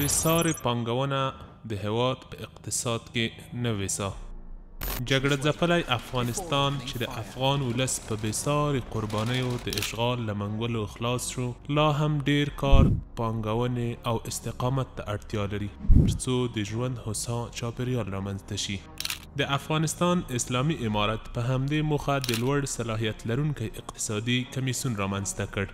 بسار پانګونه د هېواد په اقتصاد کې نوې ساه. جګړه ځپلی افغانستان چې د افغان ولس په بسارې قربانیو د اشغال له منګولو خلاص شو، لا هم ډیر کار، پانګونې او استقامت ته اړتیا لري ترڅو د ژوند هوسا چاپیریال رامنځته شي. د افغانستان اسلامي امارت په همدې موخه د لوړ صلاحیت لرونکی اقتصادي کمیسیون رامنځته کړ.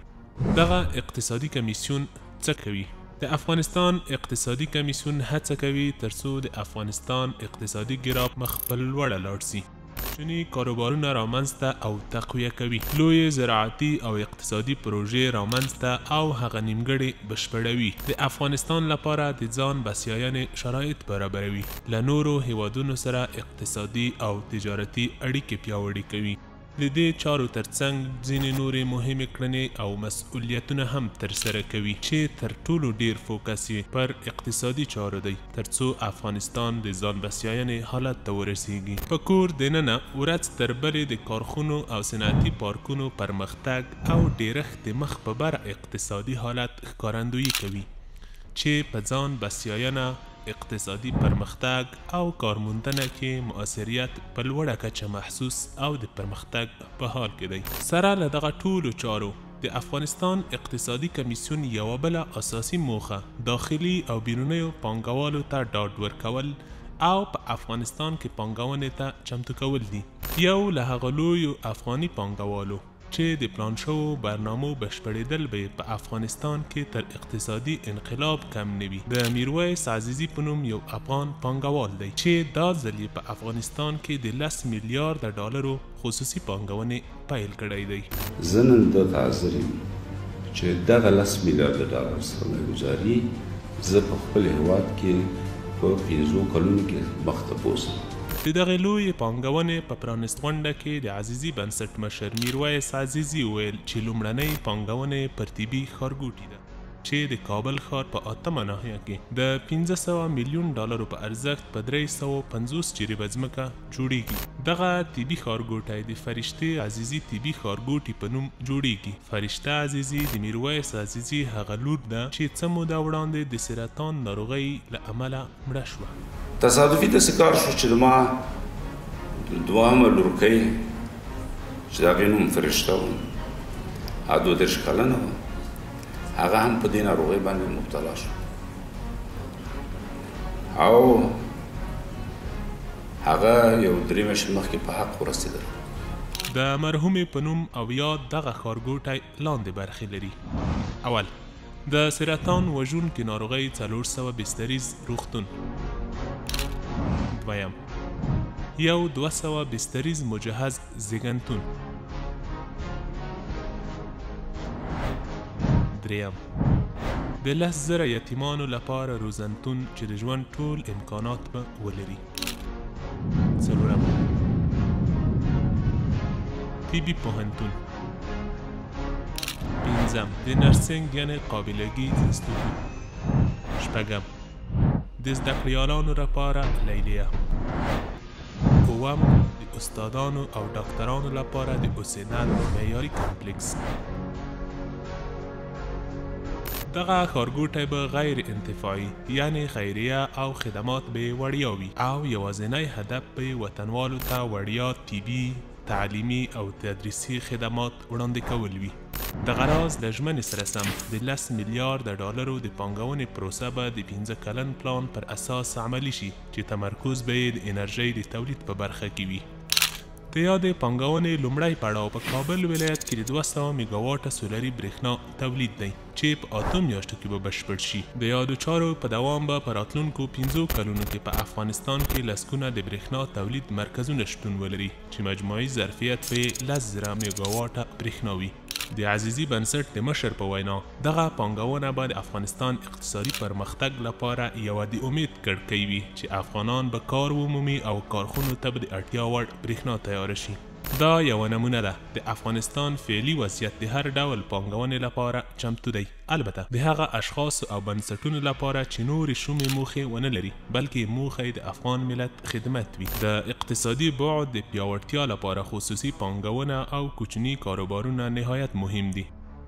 دغه اقتصادي کمیسیون څه کوي؟ د افغانستان اقتصادي کمیسیون هڅه کوي ترڅو د افغانستان اقتصادي ګراف مخ په لوړه لاړ شي. کوچني کاروبارونه رامنځته او تقویه کوي، لوی زراعتي او اقتصادي پروژې رامنځته او هغه نیمګړې بشپړوي. د افغانستان لپاره د ځان بسیاینې شرایط برابروي، له نورو هیوادونو سره اقتصادي او تجارتي اړیکې پیاوړې کوي. د دې چارو ترڅنګ ځینې نورې مهمې کړنې او مسؤلیتونه هم ترسره کوي چې تر ټولو ډیر فوکس یې پر اقتصادي چارو دی ترڅو افغانستان د ځان بسیاینې حالت ته ورسیږي. په کور دننه ورځ تر بلې د کارخونو او صنعتي پارکونو پرمختګ او ډیرښت د مخ په بره اقتصادي حالت ښکارندویي کوي چې په ځان بسیاینه، اقتصادي پرمختګ او کارموندنه کې مؤثریت په لوړه کچه محسوس او د پرمختګ په حال کې دی. سره له دغه ټولو چارو د افغانستان اقتصادي کمیسیون یوه بله اساسي موخه داخلي او بیرونیو پانګوالو ته ډاډ ورکول او په افغانستان کې پانګونې ته چمتو کول دي. یو له هغه لویو افغاني پانګوالو چې د پلان شوو برنامو بشپړېدل به په افغانستان کې تر اقتصادي انقلاب کم نه وي. د میرویس عزیزي په نوم یو افغان پانګوال دی چې دا ځل یې په افغانستان کې د 10 میلیارد ډالرو خصوصي پانګونې پیل کړی دی. زه نن دلته حاضر یم چې دغه 10 میلیارد ډالر سرمایه‌ګذاري زه په خپل هېواد کې په 15 کلونو کې مخته بوځم. د دغې لویې پانګونې په پرانست غونډه کې د عزیزي بنسټ مشر میرویس عزیزي وویل چې لومړنۍ پانګونې پر طبي ښارګوټي ده چې د کابل ښار په 8مه ناحیه کې د 500 میلیون ډالرو په ارزښت په 350 جریبه ځمکه جوړیږي. دغه طبي ښارګوټی د فرشته عزیزي طبي ښارګوټي په نوم جوړیږي. فرشته عزیزي د میرویس عزیزي هغه لور ده چې څه موده وړاندې د سرطان ناروغۍ له امله مړه شوه. تصادفي داسې کار شو چې ما دوهمه لورکۍ چې د هغې نوم فرشته و، هغه 32 کلنه وه، هغه هم په دې ناروغۍ باندې مبتلا شو او هغه یو 3 میاشتې مخکې په حق ورسېدل. د مرحومې په نوم او یاد دغه ښارګوټی لاندې برخې لري. اول، د سرطان وژونکې ناروغۍ 400 بستریز روغتون. دویم، یو 200 بستریز مجهز زیږنتون. دریم، د 10,000 یتیمانو لپاره روزنتون چې د ژوند ټول امکانات به ولري. څلورم، طبي پوهنتون. پنځم، د نرسنګ یعنې قابلګي انستیتوت. شپږم، د زده کړیالانو لپاره لیلیه. اووم، د استادانو او ډاکټرانو لپاره د اوسېدل معیاري کمپلیکس. دغه ښارګوټی به غیر انتفاعي یعنې خیریه او خدمات به وړیا وي او یوازینی هدف به وطنوالو ته وړیا طبي، تعلیمي او تدریسي خدمات وړاندې کول وي. دغه راز له ژمنې سره سم د 10 میلیارد ډالرو د پانګونې پروسه به د 15 کلن پلان پر اساس عملي شي چې تمرکز به یې د انرژۍ د تولید په برخه کې وي. د یادې پانګونې لومړی پړاو په کابل ولایت کې د 200 میګاواټه سولري برېښنا تولید دی چې په 8 میاشتو کې به بشپړ شي. د یادو چارو په دوام به په راتلونکو 15 کلونو کې په افغانستان کې لسګونه د برېښنا تولید مرکزونه شتون ولري چې مجموعي ظرفیت به 10,000 میګاواټه برېښنا وي. د عزیزي بنسټ د مشر په وینا دغه پانګونه به د افغانستان اقتصادي پرمختګ لپاره یوه د امید کړکۍ وي چې افغانان به کار ومومي او کارخونو ته به د اړتیا وړ برېښنا تیاره شي. دا یوه نمونه ده د افغانستان فعلي وضعیت د هر ډول پانګونې لپاره چمتو دی، البته د هغه اشخاصو او بنسټونو لپاره چې نورې شومې موخې ونه لري بلکې موخه یې د افغان ملت خدمت وي. د اقتصادي بعد د پیاوړتیا لپاره خصوصي پانګونه او کوچني کاروبارونه نهایت مهم دي.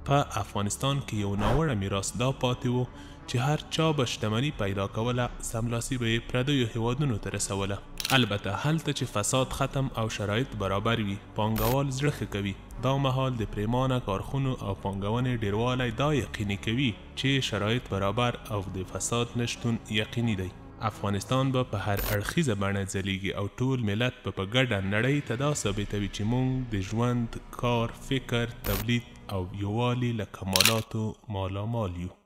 په افغانستان کې یو ناوړه میراث دا پاتې و چې هر چا به شتمني پیدا کوله سملاسي به یې پردیو هیوادونو ته رسوله. البته هلته چې فساد ختم او شرایط برابر وي پانګوال زړه ښه کوي. دا مهال د پریمانه کارخونو او پانګونې ډیروالی دا یقیني کوي چې شرایط برابر او د فساد نشتون یقیني دی. افغانستان به په هر اړخیزه بڼه ځلیږي او ټول ملت به په ګډه نړۍ ته دا ثابتوي چې موږ د ژوند، کار، فکر، تولید او یووالي له کمالاتو مالامال یو.